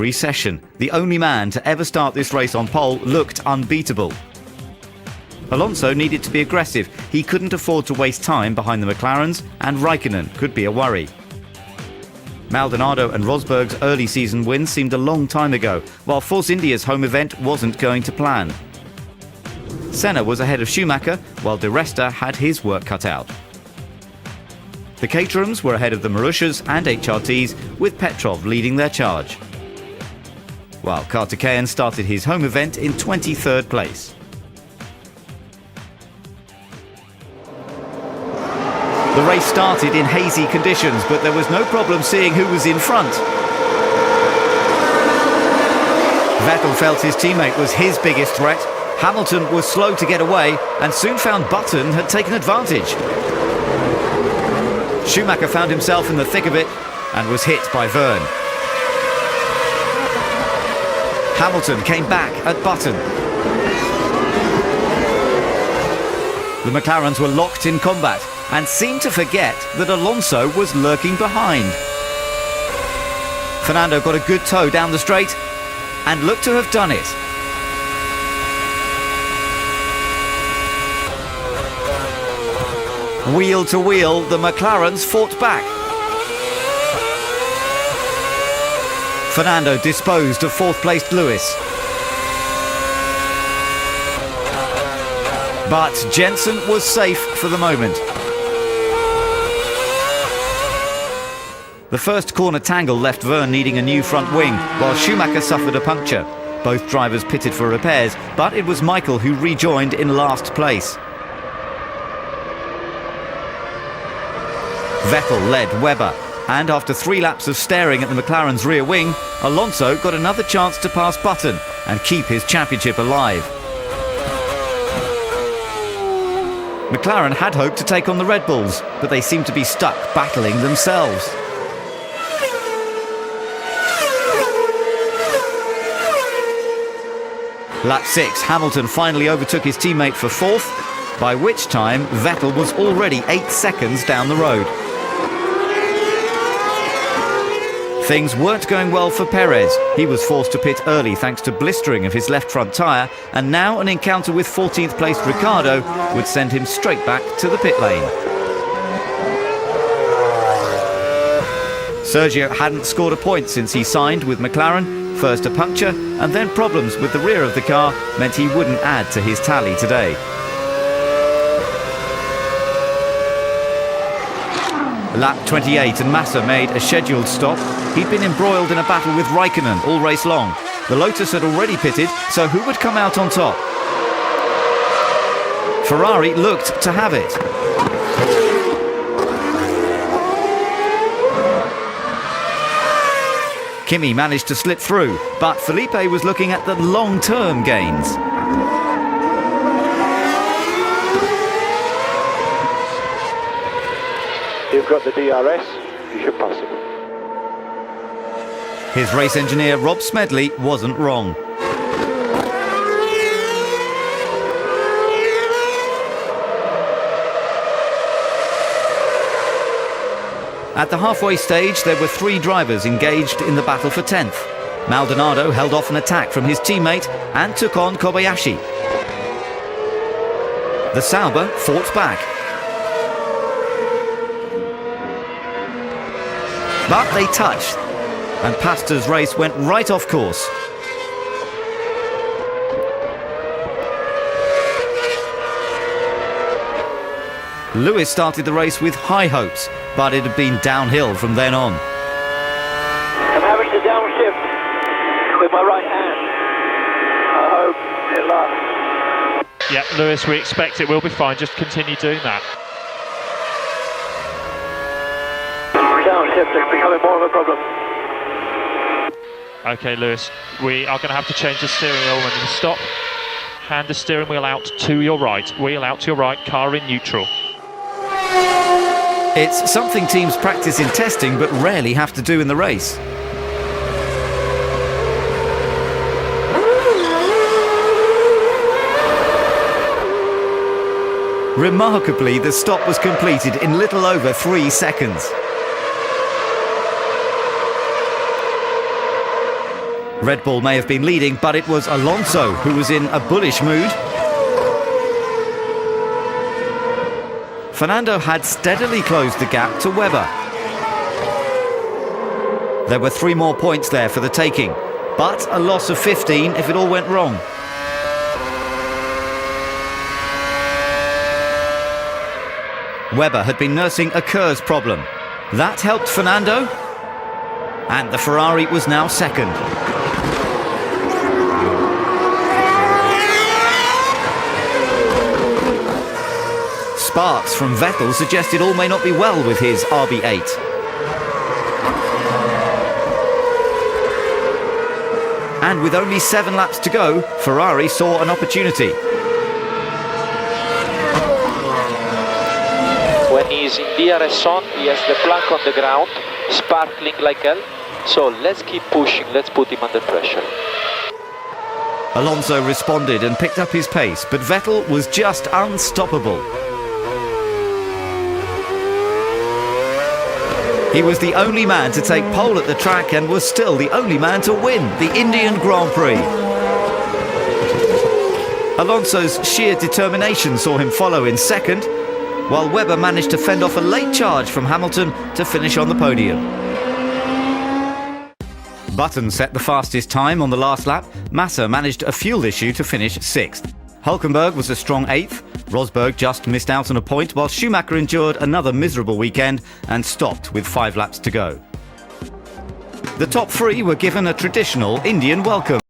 Session. The only man to ever start this race on pole looked unbeatable. Alonso needed to be aggressive. He couldn't afford to waste time behind the McLarens, and Raikkonen could be a worry. Maldonado and Rosberg's early season wins seemed a long time ago, while Force India's home event wasn't going to plan. Senna was ahead of Schumacher, while Di Resta had his work cut out. The Caterhams were ahead of the Marussias and HRTs, with Petrov leading their charge, while Kartikeyan started his home event in 23rd place. The race started in hazy conditions, but there was no problem seeing who was in front. Vettel felt his teammate was his biggest threat. Hamilton was slow to get away and soon found Button had taken advantage. Schumacher found himself in the thick of it and was hit by Verne. Hamilton came back at Button. The McLarens were locked in combat and seemed to forget that Alonso was lurking behind. Fernando got a good tow down the straight and looked to have done it. Wheel to wheel, the McLarens fought back. Fernando disposed of fourth-placed Lewis. But Jensen was safe for the moment. The first corner tangle left Verne needing a new front wing, while Schumacher suffered a puncture. Both drivers pitted for repairs, but it was Michael who rejoined in last place. Vettel led Webber, and after 3 laps of staring at the McLaren's rear wing, Alonso got another chance to pass Button and keep his championship alive. McLaren had hoped to take on the Red Bulls, but they seemed to be stuck battling themselves. Lap 6, Hamilton finally overtook his teammate for 4th, by which time Vettel was already 8 seconds down the road. Things weren't going well for Perez. He was forced to pit early thanks to blistering of his left front tyre, and now an encounter with 14th placed Ricciardo would send him straight back to the pit lane. Sergio hadn't scored a point since he signed with McLaren. First a puncture, and then problems with the rear of the car meant he wouldn't add to his tally today. Lap 28 and Massa made a scheduled stop. He'd been embroiled in a battle with Raikkonen all race long. The Lotus had already pitted, so who would come out on top? Ferrari looked to have it. Kimi managed to slip through, but Felipe was looking at the long-term gains. You've got the DRS, you should pass him. His race engineer Rob Smedley wasn't wrong. At the halfway stage, there were 3 drivers engaged in the battle for 10th. Maldonado held off an attack from his teammate and took on Kobayashi. The Sauber fought back. But they touched, and Pasta's race went right off course. Lewis started the race with high hopes, but it had been downhill from then on. I'm having to downshift with my right hand. I hope it lasts. Yeah, Lewis, we expect it will be fine. Just continue doing that. Downshift is becoming more of a problem. Okay, Lewis, we are going to have to change the steering wheel when you stop. Hand the steering wheel out to your right. Wheel out to your right, car in neutral. It's something teams practice in testing but rarely have to do in the race. Remarkably, the stop was completed in little over 3 seconds. Red Bull may have been leading, but it was Alonso who was in a bullish mood. Fernando had steadily closed the gap to Webber. There were 3 more points there for the taking, but a loss of 15 if it all went wrong. Webber had been nursing a Kerr's problem. That helped Fernando, and the Ferrari was now second. Sparks from Vettel suggested all may not be well with his RB8. And with only 7 laps to go, Ferrari saw an opportunity. When he's in DRS on, he has the plank on the ground, sparkling like hell. So let's keep pushing, let's put him under pressure. Alonso responded and picked up his pace, but Vettel was just unstoppable. He was the only man to take pole at the track and was still the only man to win the Indian Grand Prix. Alonso's sheer determination saw him follow in second, while Webber managed to fend off a late charge from Hamilton to finish on the podium. Button set the fastest time on the last lap. Massa managed a fuel issue to finish 6th. Hulkenberg was a strong 8th. Rosberg just missed out on a point, while Schumacher endured another miserable weekend and stopped with 5 laps to go. The top 3 were given a traditional Indian welcome.